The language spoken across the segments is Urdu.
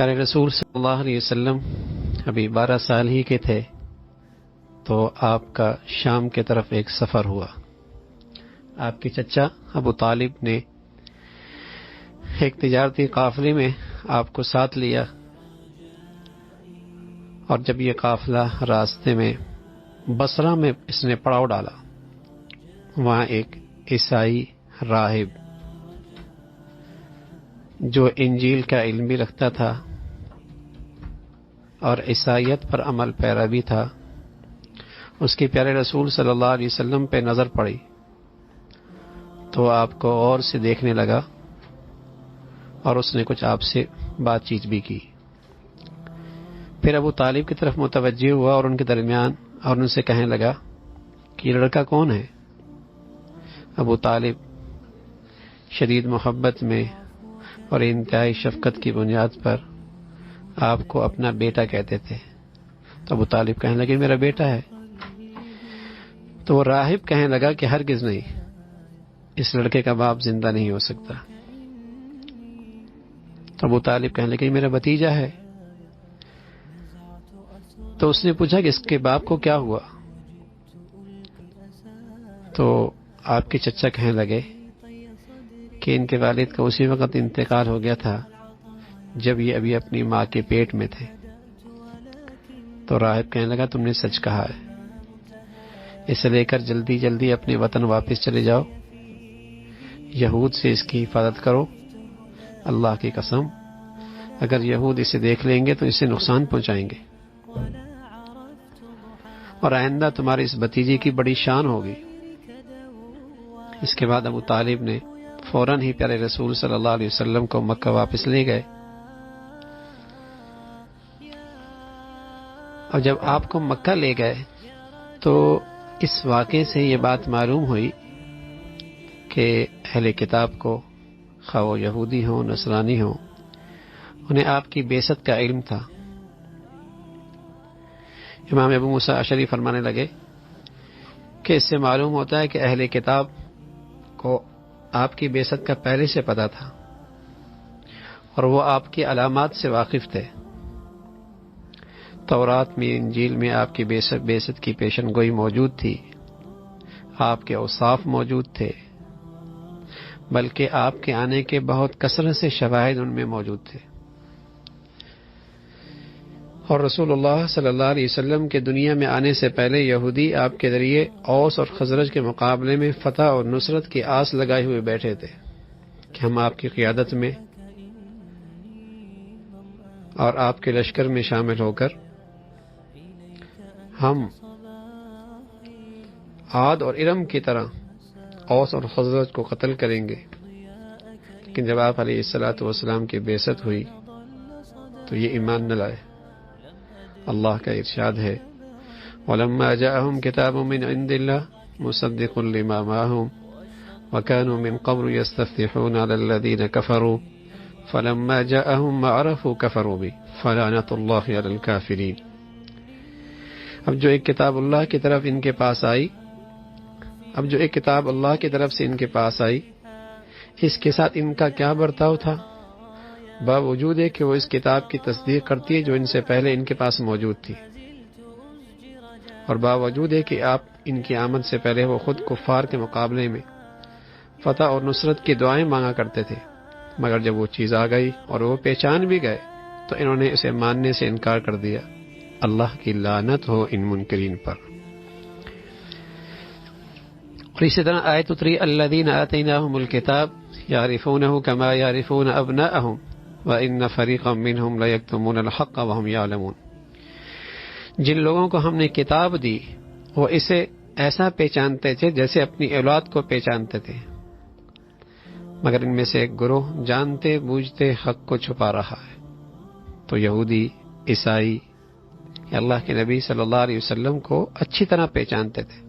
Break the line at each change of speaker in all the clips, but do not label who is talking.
پیارے رسول صلی اللہ علیہ وسلم ابھی 12 سال ہی کے تھے تو آپ کا شام کے طرف ایک سفر ہوا. آپ کے چچا ابو طالب نے ایک تجارتی قافلے میں آپ کو ساتھ لیا، اور جب یہ قافلہ راستے میں بصرہ میں اس نے پڑاؤ ڈالا، وہاں ایک عیسائی راہب جو انجیل کا علم بھی رکھتا تھا اور عیسائیت پر عمل پیرا بھی تھا، اس کی پیارے رسول صلی اللہ علیہ وسلم پہ نظر پڑی تو آپ کو اور سے دیکھنے لگا، اور اس نے کچھ آپ سے بات چیت بھی کی. پھر ابو طالب کی طرف متوجہ ہوا اور ان کے درمیان اور ان سے کہنے لگا کہ یہ لڑکا کون ہے؟ ابو طالب شدید محبت میں اور انتہائی شفقت کی بنیاد پر آپ کو اپنا بیٹا کہتے تھے. تو ابو طالب کہنے لگے میرا بیٹا ہے. تو وہ راہب کہنے لگا کہ ہرگز نہیں، اس لڑکے کا باپ زندہ نہیں ہو سکتا. تو ابو طالب کہنے لگے میرا بھتیجا ہے. تو اس نے پوچھا کہ اس کے باپ کو کیا ہوا؟ تو آپ کے چچا کہنے لگے کہ ان کے والد کا اسی وقت انتقال ہو گیا تھا جب یہ ابھی اپنی ماں کے پیٹ میں تھے. تو راہب کہنے لگا تم نے سچ کہا ہے، اسے لے کر جلدی جلدی اپنے وطن واپس چلے جاؤ، یہود سے اس کی حفاظت کرو. اللہ کی قسم اگر یہود اسے دیکھ لیں گے تو اسے نقصان پہنچائیں گے، اور آئندہ تمہارے اس بھتیجے کی بڑی شان ہوگی. اس کے بعد ابو طالب نے فوراً ہی پیارے رسول صلی اللہ علیہ وسلم کو مکہ واپس لے گئے. اور جب آپ کو مکہ لے گئے تو اس واقعے سے یہ بات معلوم ہوئی کہ اہل کتاب کو، خواہ وہ یہودی ہوں نصرانی ہوں، انہیں آپ کی بعثت کا علم تھا. امام ابو موسیٰ اشعری فرمانے لگے کہ اس سے معلوم ہوتا ہے کہ اہل کتاب کو آپ کی بعثت کا پہلے سے پتہ تھا، اور وہ آپ کی علامات سے واقف تھے. تورات میں، انجیل میں آپ کی بعثت کی پیشن گوئی موجود تھی، آپ کے اوصاف موجود تھے، بلکہ آپ کے آنے کے بہت کثرت سے شواہد ان میں موجود تھے. اور رسول اللہ صلی اللہ علیہ وسلم کے دنیا میں آنے سے پہلے یہودی آپ کے ذریعے اوس اور خزرج کے مقابلے میں فتح اور نصرت کی آس لگائے ہوئے بیٹھے تھے کہ ہم آپ کی قیادت میں اور آپ کے لشکر میں شامل ہو کر ہم عاد اور ارم کی طرح اوس اور خزرج کو قتل کریں گے. لیکن جب آپ علیہ الصلوۃ والسلام کی بعثت ہوئی تو یہ ایمان نہ لائے. اللہ کا ارشاد ہے وَلَمَّا جَاءَهُمْ كِتَابٌ مِّنْ عِندِ اللَّهِ مُصَدِّقٌ لِّمَا مَعَهُمْ وَكَانُوا مِنْ قَبْلُ يَسْتَفْتِحُونَ عَلَى الَّذِينَ كَفَرُوا فَلَمَّا جَاءَهُمْ مَا عَرَفُوا كَفَرُوا بِهِ فَلَعْنَةُ اللَّهِ عَلَى الْكَافِرِينَ. اب جو ایک کتاب اللہ کی طرف ان کے پاس آئی، اس کے ساتھ ان کا کیا برتاؤ تھا؟ باوجود ہے کہ وہ اس کتاب کی تصدیق کرتی ہے جو ان سے پہلے ان کے پاس موجود تھی، اور باوجود ہے کہ آپ ان کی آمد سے پہلے وہ خود کفار کے مقابلے میں فتح اور نصرت کی دعائیں مانگا کرتے تھے، مگر جب وہ چیز آ گئی اور وہ پہچان بھی گئے تو انہوں نے اسے ماننے سے انکار کر دیا. اللہ کی لعنت ہو ان منکرین پر. اور اسی طرح آیت اتری الذین آتیناہم الکتاب یعرفونہ کما یعرفون ابناءہم وَإِنَّ فَرِيقًا مِّنْهُمْ لَيَكْتُمُونَ الْحَقَّ وَهُمْ يَعْلَمُونَ. جن لوگوں کو ہم نے کتاب دی وہ اسے ایسا پہچانتے تھے جیسے اپنی اولاد کو پہچانتے تھے، مگر ان میں سے ایک گروہ جانتے بوجھتے حق کو چھپا رہا ہے. تو یہودی، عیسائی اللہ کے نبی صلی اللہ علیہ وسلم کو اچھی طرح پہچانتے تھے.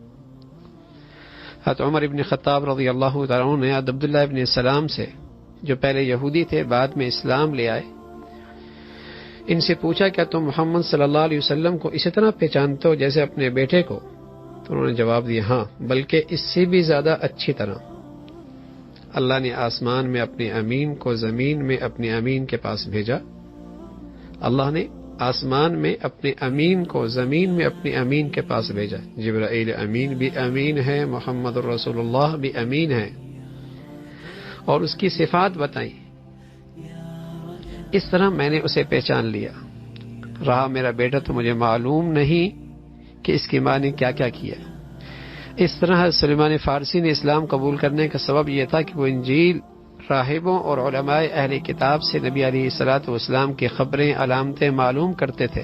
حضرت عمر ابن خطاب رضی اللہ تعالیٰ عنہ نے عبداللہ ابن سلام سے، جو پہلے یہودی تھے بعد میں اسلام لے آئے، ان سے پوچھا کیا تم محمد صلی اللہ علیہ وسلم کو اسی طرح پہچانتے ہو جیسے اپنے بیٹے کو؟ تو انہوں نے جواب دیا ہاں، بلکہ اس سے بھی زیادہ اچھی طرح. اللہ نے آسمان میں اپنے امین کو زمین میں اپنے امین کے پاس بھیجا اللہ نے آسمان میں اپنے امین کو زمین میں اپنے امین کے پاس بھیجا. جبرائیل امین بھی امین ہے، محمد رسول اللہ بھی امین ہے، اور اس کی صفات بتائیں. اس طرح میں نے اسے پہچان لیا. رہا میرا بیٹا تو مجھے معلوم نہیں کہ اس کی ماں نے کیا کیا کیا. اس طرح سلیمان فارسی نے اسلام قبول کرنے کا سبب یہ تھا کہ وہ انجیل، راہبوں اور علماء اہل کتاب سے نبی علیہ الصلوۃ والسلام کی خبریں، علامتیں معلوم کرتے تھے.